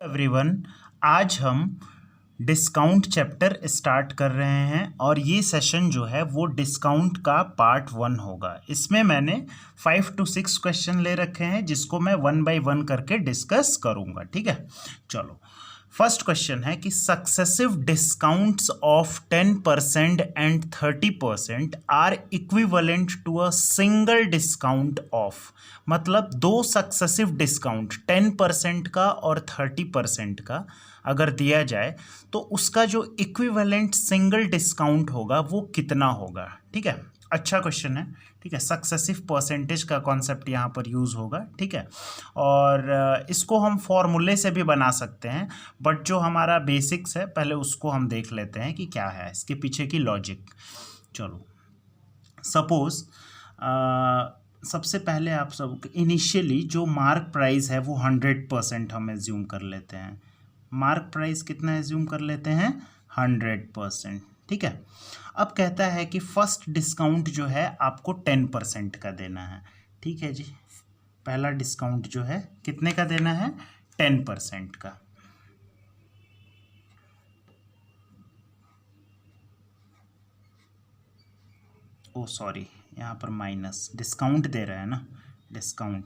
Everyone, आज हम discount chapter start कर रहे हैं और ये सेशन जो है वो डिस्काउंट का पार्ट 1 होगा। इसमें मैंने 5 to 6 क्वेश्चन ले रखे हैं जिसको मैं 1 by 1 करके डिस्कस करूँगा। ठीक है, चलो फर्स्ट क्वेश्चन है कि successive discounts of 10% and 30% are equivalent to a single discount of, मतलब दो सक्सेसिव डिस्काउंट 10% का और 30% का अगर दिया जाए तो उसका जो इक्विवेलेंट सिंगल डिस्काउंट होगा वो कितना होगा। ठीक है, अच्छा क्वेश्चन है। ठीक है, सक्सेसिव परसेंटेज का कॉन्सेप्ट यहाँ पर यूज़ होगा। ठीक है, और इसको हम फॉर्मूले से भी बना सकते हैं, बट जो हमारा बेसिक्स है पहले उसको हम देख लेते हैं कि क्या है इसके पीछे की लॉजिक। चलो सपोज सबसे पहले आप सब इनिशियली जो मार्क प्राइस है वो 100% हम एज्यूम कर लेते हैं। मार्क प्राइस कितना एज्यूम कर लेते हैं? 100%। ठीक है, अब कहता है कि फर्स्ट डिस्काउंट जो है आपको 10% का देना है। ठीक है जी, पहला डिस्काउंट जो है कितने का देना है? 10% का। ओ सॉरी, यहाँ पर माइनस डिस्काउंट दे रहा है ना, डिस्काउंट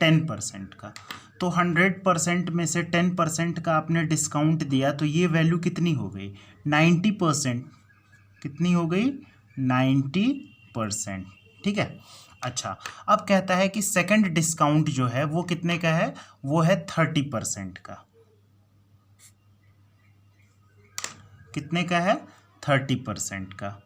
10% का। तो 100% में से 10% का आपने डिस्काउंट दिया तो ये वैल्यू कितनी हो गई? 90%। कितनी हो गई? 90%। ठीक है, अच्छा अब कहता है कि सेकंड डिस्काउंट जो है वो कितने का है? वो है 30% का। कितने का है? 30% का।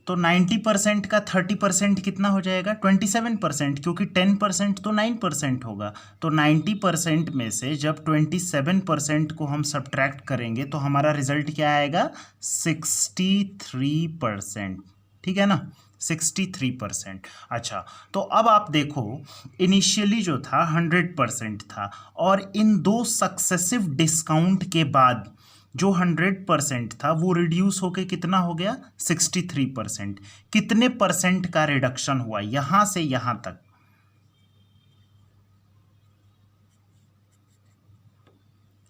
तो 90% का 30% कितना हो जाएगा? 27%, क्योंकि 10% तो 9% होगा। तो 90% में से जब 27% को हम सब्ट्रैक्ट करेंगे तो हमारा रिजल्ट क्या आएगा? 63%। ठीक है ना, 63%। अच्छा, तो अब आप देखो इनिशियली जो था 100% था और इन दो सक्सेसिव डिस्काउंट के बाद जो 100% था वो रिड्यूस होके कितना हो गया? 63%। कितने परसेंट का रिडक्शन हुआ यहां से यहां तक?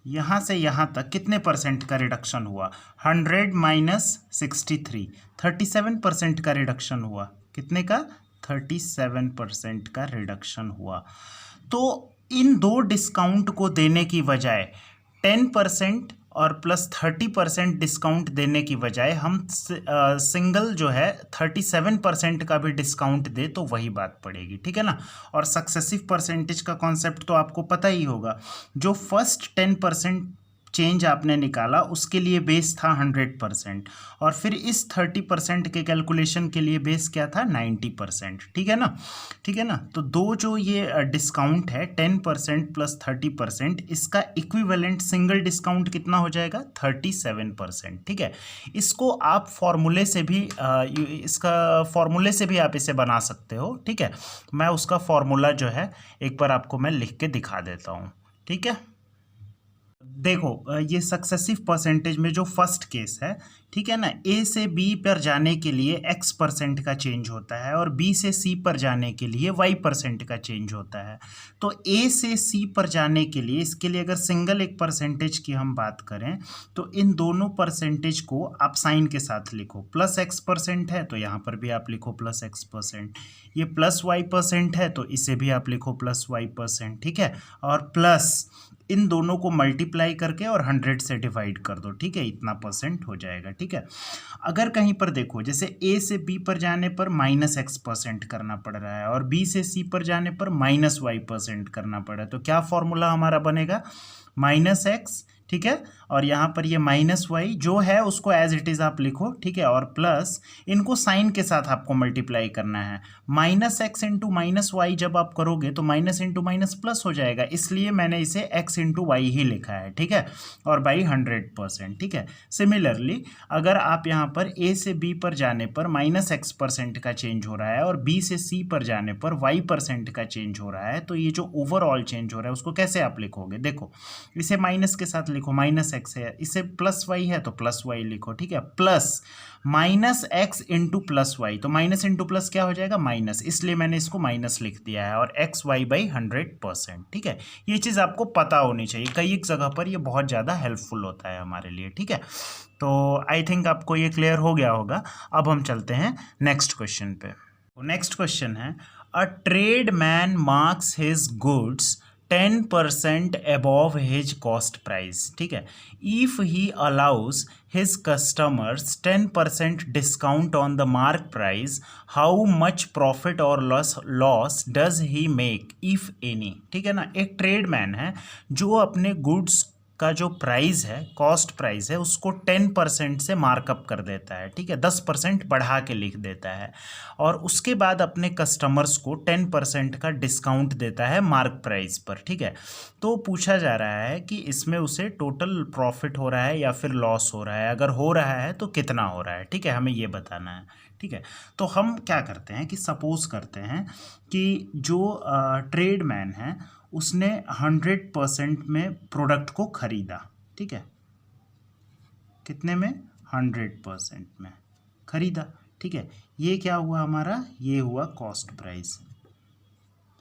यहां से यहां तक कितने परसेंट का रिडक्शन हुआ? 100 माइनस 63, 37% का रिडक्शन हुआ। कितने का? 37% का रिडक्शन हुआ। तो इन दो डिस्काउंट को देने की बजाय 10% और प्लस 30% डिस्काउंट देने की बजाय हम सिंगल जो है 37% का भी डिस्काउंट दे तो वही बात पड़ेगी। ठीक है ना, और सक्सेसिव परसेंटेज का कॉन्सेप्ट तो आपको पता ही होगा। जो फर्स्ट 10% चेंज आपने निकाला उसके लिए बेस था 100% और फिर इस 30% के कैलकुलेशन के लिए बेस क्या था? 90%। ठीक है ना, ठीक है ना। तो दो जो ये डिस्काउंट है 10% प्लस 30%, इसका इक्विवेलेंट सिंगल डिस्काउंट कितना हो जाएगा? 37%। ठीक है, इसको आप फॉर्मूले से भी आप इसे बना सकते हो। ठीक है, मैं उसका फॉर्मूला जो है एक बार आपको मैं लिख के दिखा देता हूँ। ठीक है, देखो ये सक्सेसिव परसेंटेज में जो फर्स्ट केस है, ठीक है ना, ए से बी पर जाने के लिए x% का चेंज होता है और बी से सी पर जाने के लिए y% का चेंज होता है। तो ए से सी पर जाने के लिए, इसके लिए अगर सिंगल एक परसेंटेज की हम बात करें तो इन दोनों परसेंटेज को आप साइन के साथ लिखो। प्लस x% है तो यहाँ पर भी आप लिखो प्लस x%, ये प्लस y% है तो इसे भी आप लिखो प्लस y%। ठीक है, और प्लस इन दोनों को मल्टीप्लाई करके और 100 से डिवाइड कर दो। ठीक है, इतना परसेंट हो जाएगा। ठीक है, अगर कहीं पर देखो जैसे ए से बी पर जाने पर माइनस x% करना पड़ रहा है और बी से सी पर जाने पर माइनस y% करना पड़ रहा है, तो क्या फॉर्मूला हमारा बनेगा? माइनस एक्स, ठीक है, और यहाँ पर ये माइनस वाई जो है उसको एज इट इज़ आप लिखो। ठीक है, और प्लस इनको साइन के साथ आपको मल्टीप्लाई करना है। Minus x into minus y जब आप करोगे तो माइनस इंटू माइनस प्लस हो जाएगा, इसलिए मैंने इसे एक्स इंटू वाई ही लिखा है। ठीक है, और बाई 100%। ठीक है, सिमिलरली अगर आप यहाँ पर ए से बी पर जाने पर माइनस x% का चेंज हो रहा है और बी से सी पर जाने पर y% का चेंज हो रहा है, तो ये जो ओवरऑल चेंज हो रहा है उसको कैसे आप लिखोगे? देखो इसे माइनस के साथ लिखो, माइनस एक्स है, इसे प्लस वाई है तो प्लस वाई लिखो, ठीक है, plus minus x into plus y, तो माइनस इंटू प्लस क्या हो जाएगा, माइनस, इसलिए मैंने इसको माइनस लिख दिया है, और एक्स वाई बाई 100%, ठीक है। ये चीज़ आपको पता होनी चाहिए, कई एक जगह पर ये बहुत ज़्यादा हेल्पफुल होता है हमारे लिए, ठीक है। तो आई थिंक आपको ये क्लियर हो गया होगा। अब हम चलते हैं नेक्स्ट क्वेश्चन पे। नेक्स्ट क्वेश्चन है, a trade man marks his goods 10% above his cost price, ठीक है, if he allows his customers 10% discount on the mark price, how much profit और loss does he make if any, ठीक है ना। एक trade man है जो अपने गुड्स का जो प्राइस है, कॉस्ट प्राइस है, उसको 10% से मार्कअप कर देता है, ठीक है, 10% बढ़ा के लिख देता है, और उसके बाद अपने कस्टमर्स को 10% का डिस्काउंट देता है मार्क प्राइस पर, ठीक है। तो पूछा जा रहा है कि इसमें उसे टोटल प्रॉफिट हो रहा है या फिर लॉस हो रहा है, अगर हो रहा है तो कितना हो रहा है, ठीक है, हमें ये बताना है, ठीक है। तो हम क्या करते हैं कि सपोज करते हैं कि जो ट्रेड मैन है उसने 100% में प्रोडक्ट को खरीदा, ठीक है, कितने में, 100% में खरीदा, ठीक है। ये क्या हुआ हमारा, ये हुआ कॉस्ट प्राइस,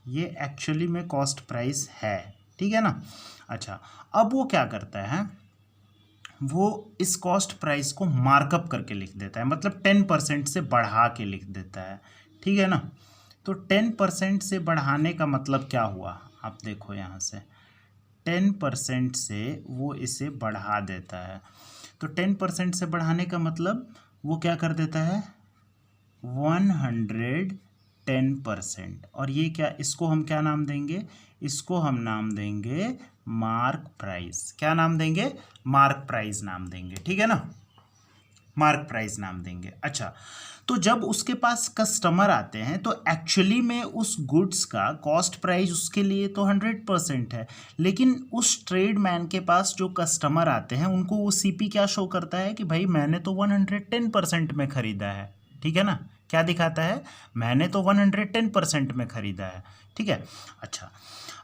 ये एक्चुअली में कॉस्ट प्राइस है, ठीक है ना। अच्छा, अब वो क्या करता है, वो इस कॉस्ट प्राइस को मार्कअप करके लिख देता है, मतलब 10% से बढ़ा के लिख देता है, ठीक है ना। तो 10% से बढ़ाने का मतलब क्या हुआ, आप देखो यहाँ से 10% से वो इसे बढ़ा देता है, तो 10% से बढ़ाने का मतलब वो क्या कर देता है, 110%, और ये क्या, इसको हम क्या नाम देंगे, इसको हम नाम देंगे मार्क प्राइस, क्या नाम देंगे, मार्क प्राइस नाम देंगे, ठीक है ना, मार्क प्राइस नाम देंगे। अच्छा, तो जब उसके पास कस्टमर आते हैं तो एक्चुअली में उस गुड्स का कॉस्ट प्राइस उसके लिए तो 100% है, लेकिन उस ट्रेड मैन के पास जो कस्टमर आते हैं उनको वो सीपी क्या शो करता है कि भाई मैंने तो 110% में ख़रीदा है, ठीक है ना, क्या दिखाता है, मैंने तो 110% में ख़रीदा है, ठीक है। अच्छा,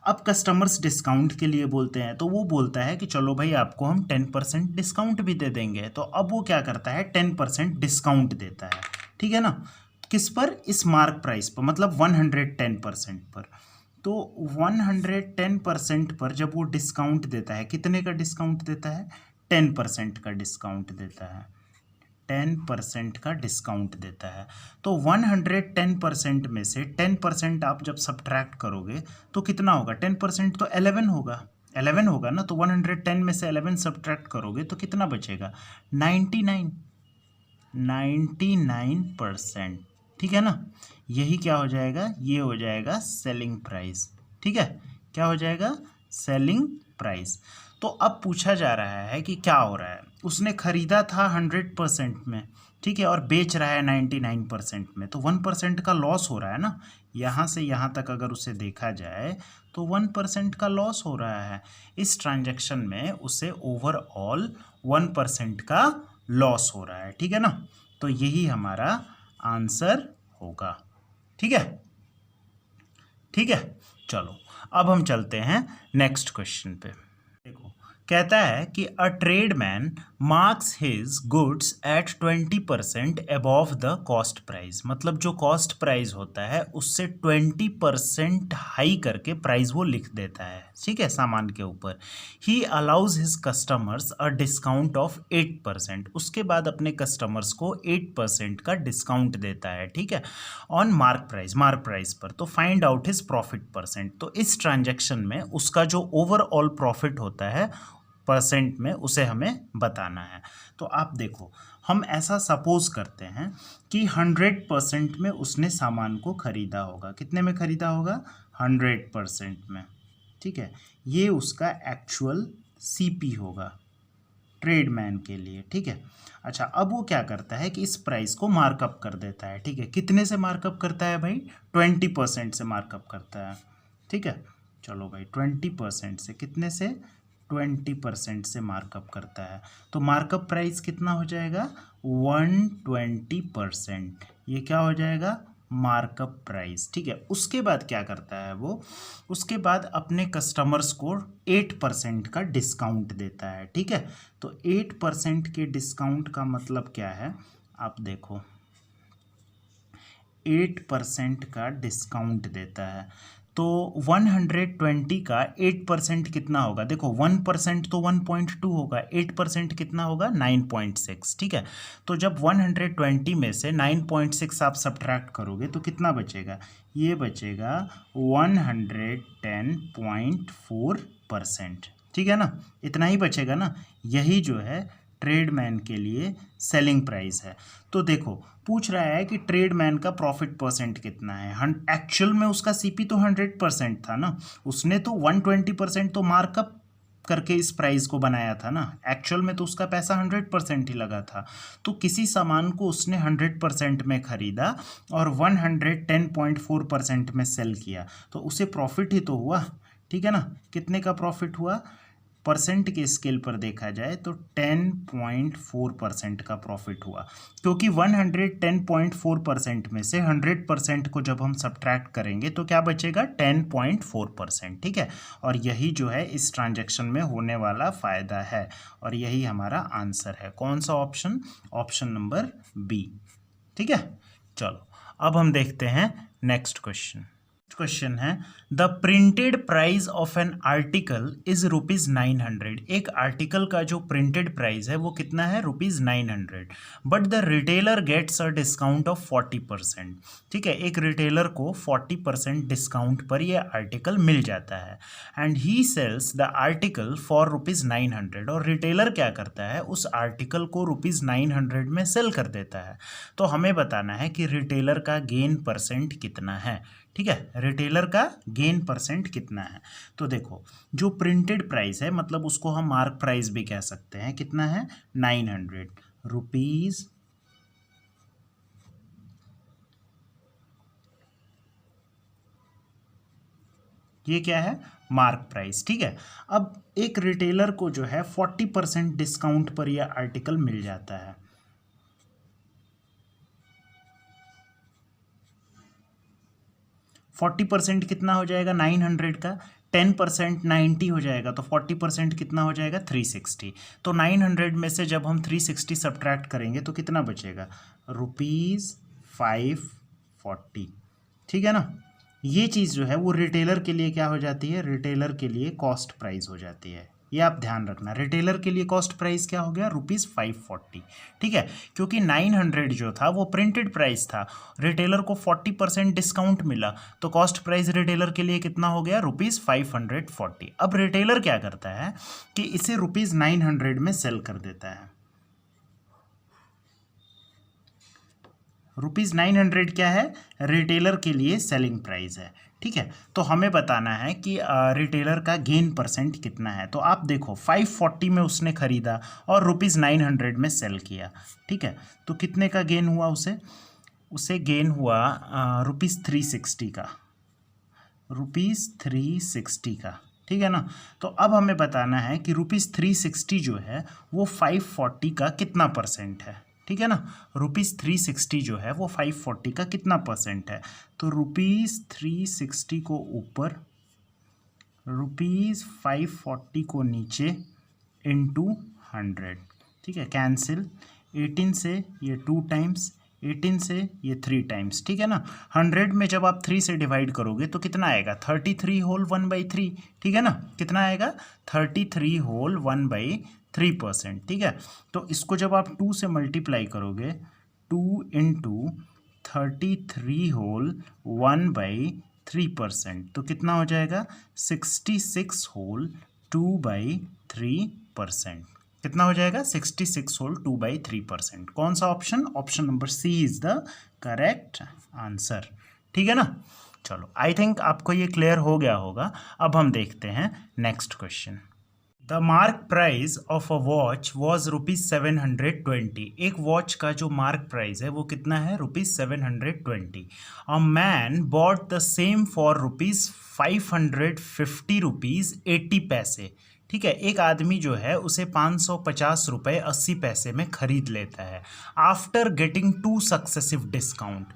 अब कस्टमर्स डिस्काउंट के लिए बोलते हैं, तो वो बोलता है कि चलो भाई आपको हम 10% डिस्काउंट भी दे देंगे, तो अब वो क्या करता है, 10% डिस्काउंट देता है, ठीक है ना, किस पर, इस मार्क प्राइस पर, मतलब 110% पर। तो 110% पर जब वो डिस्काउंट देता है, कितने का डिस्काउंट देता है, 10% का डिस्काउंट देता है, 10% का डिस्काउंट देता है। तो 110% में से 10% आप जब सब्ट्रैक्ट करोगे तो कितना होगा, 10% तो 11 होगा, 11 होगा ना, तो 110 में से 11 सब्ट्रैक्ट करोगे तो कितना बचेगा, 99%, ठीक है ना। यही क्या हो जाएगा, ये हो जाएगा सेलिंग प्राइस, ठीक है, क्या हो जाएगा, सेलिंग प्राइस। तो अब पूछा जा रहा है कि क्या हो रहा है, उसने खरीदा था 100% में, ठीक है, और बेच रहा है 99% में, तो 1% का लॉस हो रहा है ना, यहाँ से यहाँ तक अगर उसे देखा जाए तो 1% का लॉस हो रहा है, इस ट्रांजैक्शन में उसे ओवरऑल 1% का लॉस हो रहा है, ठीक है ना। तो यही हमारा आंसर होगा, ठीक है, ठीक है। चलो अब हम चलते हैं नेक्स्ट क्वेश्चन पे। देखो, कहता है कि अ trade man marks his goods at 20% above the cost price, मतलब जो कॉस्ट प्राइस होता है उससे 20% हाई करके प्राइस वो लिख देता है, ठीक है, सामान के ऊपर। ही allows his customers a discount of 8%, उसके बाद अपने कस्टमर्स को 8% का डिस्काउंट देता है, ठीक है, ऑन मार्क प्राइस पर। तो find out his profit percent, तो इस ट्रांजैक्शन में उसका जो ओवरऑल प्रॉफिट होता है परसेंट में उसे हमें बताना है। तो आप देखो, हम ऐसा सपोज करते हैं कि 100% में उसने सामान को खरीदा होगा, कितने में खरीदा होगा, 100% में, ठीक है, ये उसका एक्चुअल सीपी होगा ट्रेड मैन के लिए, ठीक है। अच्छा, अब वो क्या करता है कि इस प्राइस को मार्कअप कर देता है, ठीक है, कितने से मार्कअप करता है भाई, 20% से मार्कअप करता है, ठीक है। चलो भाई 20% से, कितने से, 20% से मार्कअप करता है, तो मार्कअप प्राइस कितना हो जाएगा, 120%, ये क्या हो जाएगा, मार्कअप प्राइस, ठीक है। उसके बाद क्या करता है वो, उसके बाद अपने कस्टमर्स को 8% का डिस्काउंट देता है, ठीक है। तो 8% के डिस्काउंट का मतलब क्या है, आप देखो 8% का डिस्काउंट देता है। तो 120 का 8% कितना होगा, देखो 1% तो 1.2 होगा, 8% कितना होगा 9.6, ठीक है। तो जब 120 में से 9.6 आप सब्ट्रैक्ट करोगे तो कितना बचेगा, ये बचेगा 110.4%, ठीक है ना, इतना ही बचेगा ना। यही जो है ट्रेडमैन के लिए सेलिंग प्राइस है। तो देखो पूछ रहा है कि ट्रेडमैन का प्रॉफिट परसेंट कितना है, एक्चुअल में उसका सीपी तो 100% था ना, उसने तो 120% तो मार्कअप करके इस प्राइस को बनाया था ना, एक्चुअल में तो उसका पैसा 100% ही लगा था। तो किसी सामान को उसने 100% में खरीदा और 110.4% में सेल किया, तो उसे प्रॉफिट ही तो हुआ, ठीक है ना। कितने का प्रॉफिट हुआ, परसेंट के स्केल पर देखा जाए तो 10.4% का प्रॉफिट हुआ, क्योंकि 110.4% में से 100% को जब हम सब्ट्रैक्ट करेंगे तो क्या बचेगा 10.4%, ठीक है। और यही जो है इस ट्रांजैक्शन में होने वाला फ़ायदा है, और यही हमारा आंसर है। कौन सा ऑप्शन, ऑप्शन नंबर बी, ठीक है। चलो अब हम देखते हैं नेक्स्ट क्वेश्चन। क्वेश्चन है the printed price of an article is ₹900। एक आर्टिकल का जो प्रिंटेड प्राइस है वो कितना है, ₹900, but the retailer gets a discount of 40%, ठीक है। एक रिटेलर को 40% डिस्काउंट पर ये आर्टिकल मिल जाता है, and he sells the article for ₹900, और रिटेलर क्या करता है, उस आर्टिकल को ₹900 में सेल कर देता है। तो हमें बताना है कि रिटेलर का गेन परसेंट कितना है, ठीक है। रिटेलर का गेन परसेंट कितना है, तो देखो जो प्रिंटेड प्राइस है मतलब उसको हम मार्क प्राइस भी कह सकते हैं, कितना है 900 रुपीज, ये क्या है मार्क प्राइस, ठीक है। अब एक रिटेलर को जो है 40% डिस्काउंट पर यह आर्टिकल मिल जाता है, 40% कितना हो जाएगा 900 का, 10% 90 हो जाएगा, तो 40% कितना हो जाएगा 360। तो 900 में से जब हम 360 सब्ट्रैक्ट करेंगे तो कितना बचेगा, ₹540, ठीक है ना। ये चीज़ जो है वो रिटेलर के लिए क्या हो जाती है, रिटेलर के लिए कॉस्ट प्राइस हो जाती है। ये आप ध्यान रखना, रिटेलर के लिए कॉस्ट प्राइस क्या हो गया, ₹540, ठीक है। क्योंकि 900 जो था वो प्रिंटेड प्राइस था, रिटेलर को 40% डिस्काउंट मिला, तो कॉस्ट प्राइस रिटेलर के लिए कितना हो गया, ₹540। अब रिटेलर क्या करता है कि इसे ₹900 में सेल कर देता है। ₹900 क्या है, रिटेलर के लिए सेलिंग प्राइस है, ठीक है। तो हमें बताना है कि रिटेलर का गेन परसेंट कितना है। तो आप देखो 540 में उसने खरीदा और ₹900 में सेल किया, ठीक है। तो कितने का गेन हुआ उसे गेन हुआ ₹360 का, ₹360 का, ठीक है ना। तो अब हमें बताना है कि ₹360 जो है वो 540 का कितना परसेंट है, ठीक है ना। ₹360 जो है वो 540 का कितना परसेंट है, तो ₹360 को ऊपर, ₹540 को नीचे, इंटू 100, ठीक है। कैंसिल, 18 से ये 2 टाइम्स, 18 से ये 3 टाइम्स, ठीक है ना। 100 में जब आप 3 से डिवाइड करोगे तो कितना आएगा, 33 होल 1/3, ठीक है ना। कितना आएगा, 33 होल 1/3%, ठीक है। तो इसको जब आप 2 से मल्टीप्लाई करोगे, 2 इंटू 33 होल 1/3%, तो कितना हो जाएगा 66 होल 2/3%। कितना हो जाएगा 66 होल 2/3%। कौन सा option, option number C is the correct answer, ठीक है ना। चलो आई थिंक आपको ये क्लियर हो गया होगा। अब हम देखते हैं next question. The mark price of a watch was ₹720। एक वॉच का जो मार्क प्राइस है वो कितना है, ₹720। A man bought the same for ₹550.80, ठीक है। एक आदमी जो है उसे ₹550.80 में खरीद लेता है, आफ्टर गेटिंग 2 सक्सेसिव डिस्काउंट।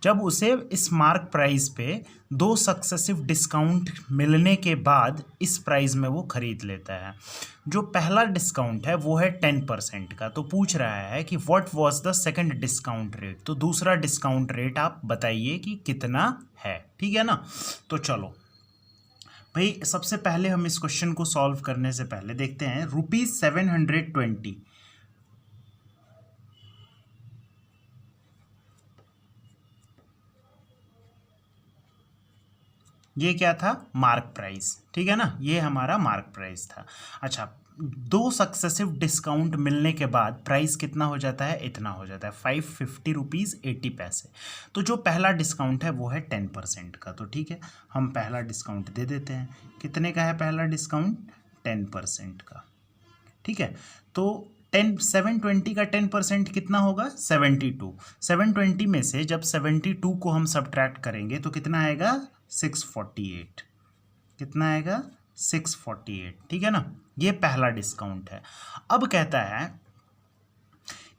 जब उसे इस मार्क प्राइस पे 2 सक्सेसिव डिस्काउंट मिलने के बाद इस प्राइस में वो खरीद लेता है। जो पहला डिस्काउंट है वो है 10% का, तो पूछ रहा है कि what was the second discount rate, तो दूसरा डिस्काउंट रेट आप बताइए कि कितना है, ठीक है ना। तो चलो भाई, सबसे पहले हम इस क्वेश्चन को सॉल्व करने से पहले देखते हैं ₹720 ये क्या था, मार्क प्राइस, ठीक है ना, ये हमारा मार्क प्राइस था। अच्छा, 2 सक्सेसिव डिस्काउंट मिलने के बाद प्राइस कितना हो जाता है, इतना हो जाता है ₹550.80। तो जो पहला डिस्काउंट है वो है 10% का, तो ठीक है, हम पहला डिस्काउंट दे देते हैं। कितने का है पहला डिस्काउंट, 10% का, ठीक है। तो 720 का 10% कितना होगा, 72। 720 में से जब 72 को हम सब्ट्रैक्ट करेंगे तो कितना आएगा, 648। कितना आएगा, 648, ठीक है ना। ये पहला डिस्काउंट है। अब कहता है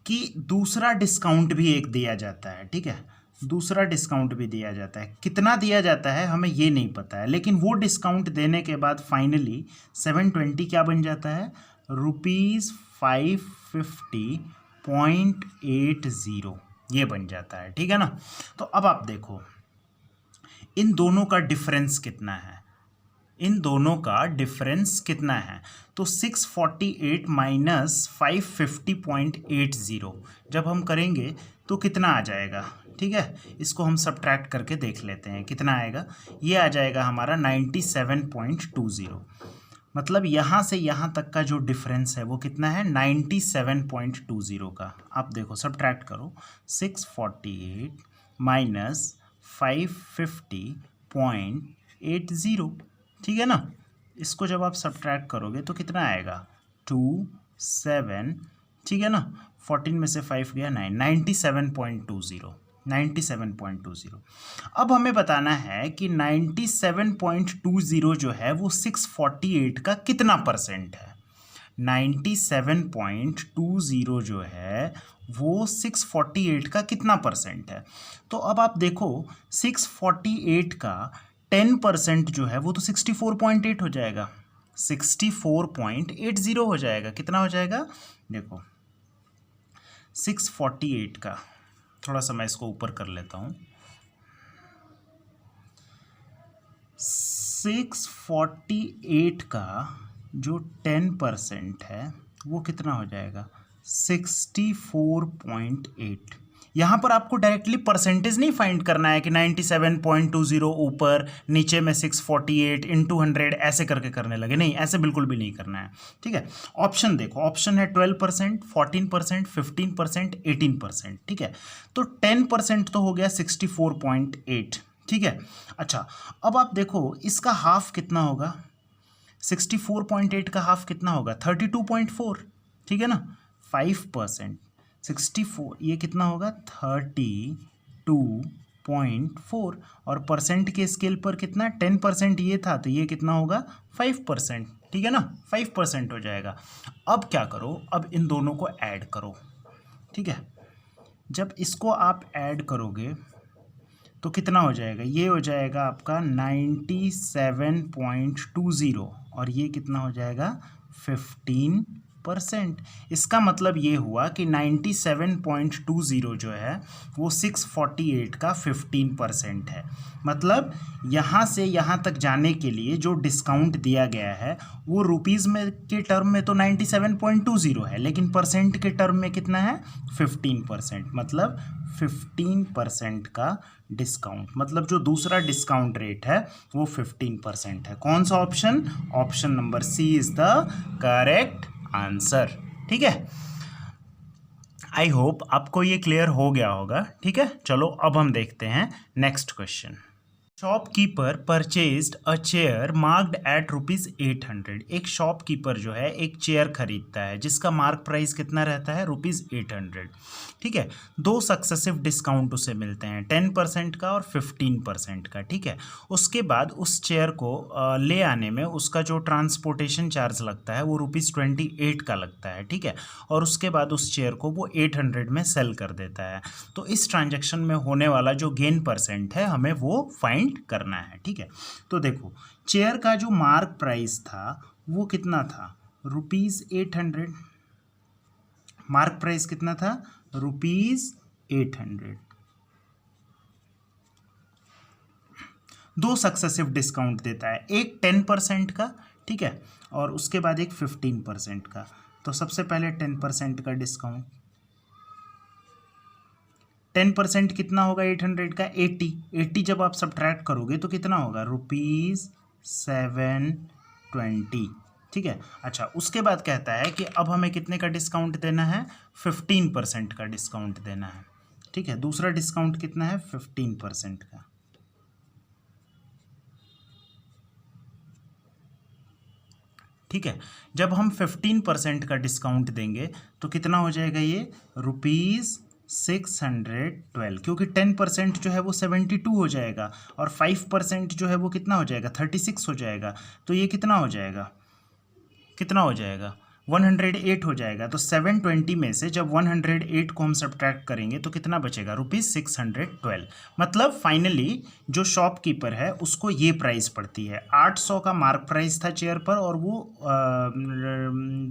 कि दूसरा डिस्काउंट भी एक दिया जाता है, ठीक है, दूसरा डिस्काउंट भी दिया जाता है। कितना दिया जाता है हमें ये नहीं पता है, लेकिन वो डिस्काउंट देने के बाद फाइनली 720 क्या बन जाता है, ₹550.80 ये बन जाता है, ठीक है ना। तो अब आप देखो इन दोनों का डिफरेंस कितना है, इन दोनों का डिफरेंस कितना है, तो 648 माइनस 550.80 जब हम करेंगे तो कितना आ जाएगा, ठीक है। इसको हम सब्ट्रैक्ट करके देख लेते हैं कितना आएगा। ये आ जाएगा हमारा 97.20, मतलब यहाँ से यहाँ तक का जो डिफरेंस है वो कितना है, 97.20 का। आप देखो सब्ट्रैक्ट करो, 648 माइनस 550.80, ठीक है ना। इसको जब आप सब्ट्रैक्ट करोगे तो कितना आएगा, 27, ठीक है ना, 14 में से 5 गया 9, 97.20, 97.20। अब हमें बताना है कि 97.20 जो है वो 648 का कितना परसेंट है। 97.20 जो है वो 648 का कितना परसेंट है। तो अब आप देखो 648 का 10% जो है वो तो 64.8 हो जाएगा, 64.80 हो जाएगा। कितना हो जाएगा, देखो 648 का, थोड़ा सा मैं इसको ऊपर कर लेता हूँ, 648 का जो 10% है वो कितना हो जाएगा, 64.8। यहाँ पर आपको डायरेक्टली परसेंटेज नहीं फाइंड करना है कि 97.20 ऊपर नीचे में 648 इंटू 100 ऐसे करके करने लगे, नहीं, ऐसे बिल्कुल भी नहीं करना है, ठीक है। ऑप्शन देखो, ऑप्शन है 12%, 14%, 15%, 18%, ठीक है। तो 10% तो हो गया 64.8, ठीक है। अच्छा, अब आप देखो इसका हाफ कितना होगा, 64.8 का हाफ कितना होगा, 32.4, ठीक है ना। 5% 64, ये कितना होगा 32.4, और परसेंट के स्केल पर कितना, 10% ये था, तो ये कितना होगा 5%, ठीक है ना, 5% हो जाएगा। अब क्या करो, अब इन दोनों को ऐड करो, ठीक है। जब इसको आप ऐड करोगे तो कितना हो जाएगा, ये हो जाएगा आपका 97.20, और ये कितना हो जाएगा 15%। इसका मतलब ये हुआ कि 97.20 जो है वो 648 का 15% है। मतलब यहाँ से यहाँ तक जाने के लिए जो डिस्काउंट दिया गया है वो रुपीज़ में के टर्म में तो 97.20 है, लेकिन परसेंट के टर्म में कितना है 15%, मतलब 15% का डिस्काउंट। मतलब जो दूसरा डिस्काउंट रेट है वो 15% है। कौन सा option, option number C is the correct answer, ठीक है। आई होप आपको ये क्लियर हो गया होगा, ठीक है। चलो अब हम देखते हैं नेक्स्ट क्वेश्चन। शॉपकीपर परचेज्ड अ चेयर मार्क्ड एट ₹800। एक शॉपकीपर जो है एक चेयर खरीदता है जिसका मार्क प्राइस कितना रहता है ₹800। ठीक है, दो सक्सेसिव डिस्काउंट उसे मिलते हैं, 10% का और 15% का। ठीक है, उसके बाद उस चेयर को ले आने में उसका जो ट्रांसपोर्टेशन चार्ज लगता है वो ₹28 का लगता है। ठीक है, और उसके बाद उस चेयर को वो 800 में सेल कर देता है। तो इस ट्रांजैक्शन में होने वाला जो गेन परसेंट है हमें वो फाइंड करना है। ठीक है, तो देखो चेयर का जो मार्क प्राइस था वो कितना था, ₹800। मार्क प्राइस कितना था, ₹800। दो सक्सेसिव डिस्काउंट देता है, एक 10% का, ठीक है, और उसके बाद एक 15% का। तो सबसे पहले 10% का डिस्काउंट, 10% कितना होगा 800 का, 80 जब आप सब्ट्रैक्ट करोगे तो कितना होगा, ₹720। ठीक है, अच्छा उसके बाद कहता है कि अब हमें कितने का डिस्काउंट देना है, 15% का डिस्काउंट देना है। ठीक है, दूसरा डिस्काउंट कितना है, 15% का। ठीक है, जब हम 15% का डिस्काउंट देंगे तो कितना हो जाएगा ये, ₹612, क्योंकि 10% जो है वो 72 हो जाएगा और 5% जो है वो कितना हो जाएगा, 36 हो जाएगा। तो ये कितना हो जाएगा, कितना हो जाएगा, 108 हो जाएगा। तो 720 में से जब 108 को हम सब्ट्रैक्ट करेंगे तो कितना बचेगा, ₹612। मतलब फाइनली जो शॉपकीपर है उसको ये प्राइस पड़ती है। 800 का मार्क प्राइस था चेयर पर और वो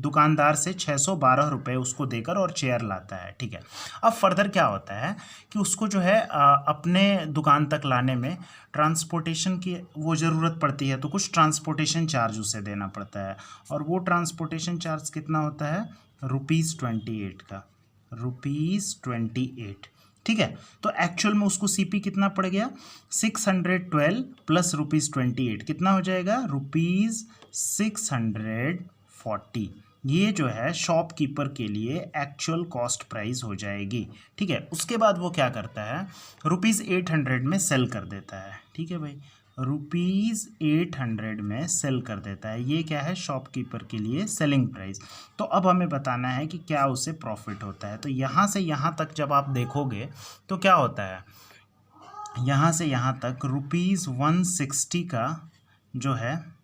दुकानदार से 612 रुपये उसको देकर और चेयर लाता है। ठीक है, अब फर्दर क्या होता है कि उसको जो है अपने दुकान तक लाने में ट्रांसपोर्टेशन की वो ज़रूरत पड़ती है, तो कुछ ट्रांसपोर्टेशन चार्ज उसे देना पड़ता है। और वो ट्रांसपोर्टेशन चार्ज कितना होता है, ₹28 का, ₹28। ठीक है, तो एक्चुअल में उसको सीपी कितना पड़ गया, 612 प्लस ₹28 कितना हो जाएगा, ₹640। ये जो है शॉपकीपर के लिए एक्चुअल कॉस्ट प्राइस हो जाएगी। ठीक है, उसके बाद वो क्या करता है, ₹800 में सेल कर देता है। ठीक है भाई, ₹800 में सेल कर देता है। ये क्या है, शॉपकीपर के लिए सेलिंग प्राइस। तो अब हमें बताना है कि क्या उसे प्रॉफिट होता है। तो यहाँ से यहाँ तक जब आप देखोगे तो क्या होता है, यहाँ से यहाँ तक ₹160 का जो है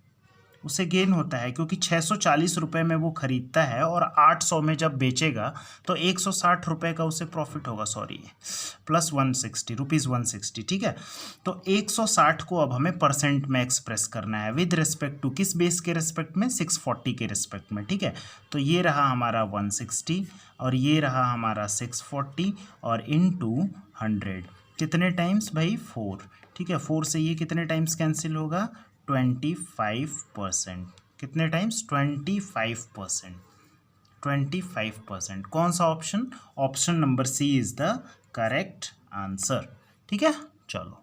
उसे गेन होता है, क्योंकि 640 रुपये में वो ख़रीदता है और 800 में जब बेचेगा तो 160 रुपये का उसे प्रॉफिट होगा, सॉरी प्लस 160 ₹160। ठीक है, तो 160 को अब हमें परसेंट में एक्सप्रेस करना है विद रिस्पेक्ट टू किस बेस के रिस्पेक्ट में, 640 के रिस्पेक्ट में। ठीक है, तो ये रहा हमारा 160 और ये रहा हमारा 640 और इनटू 100 कितने टाइम्स भाई, 4। ठीक है, 4 से ये कितने टाइम्स कैंसिल होगा, 25%। कितने टाइम्स, 25%। 25%। कौन सा option, option number C is the correct answer. ठीक है, चलो।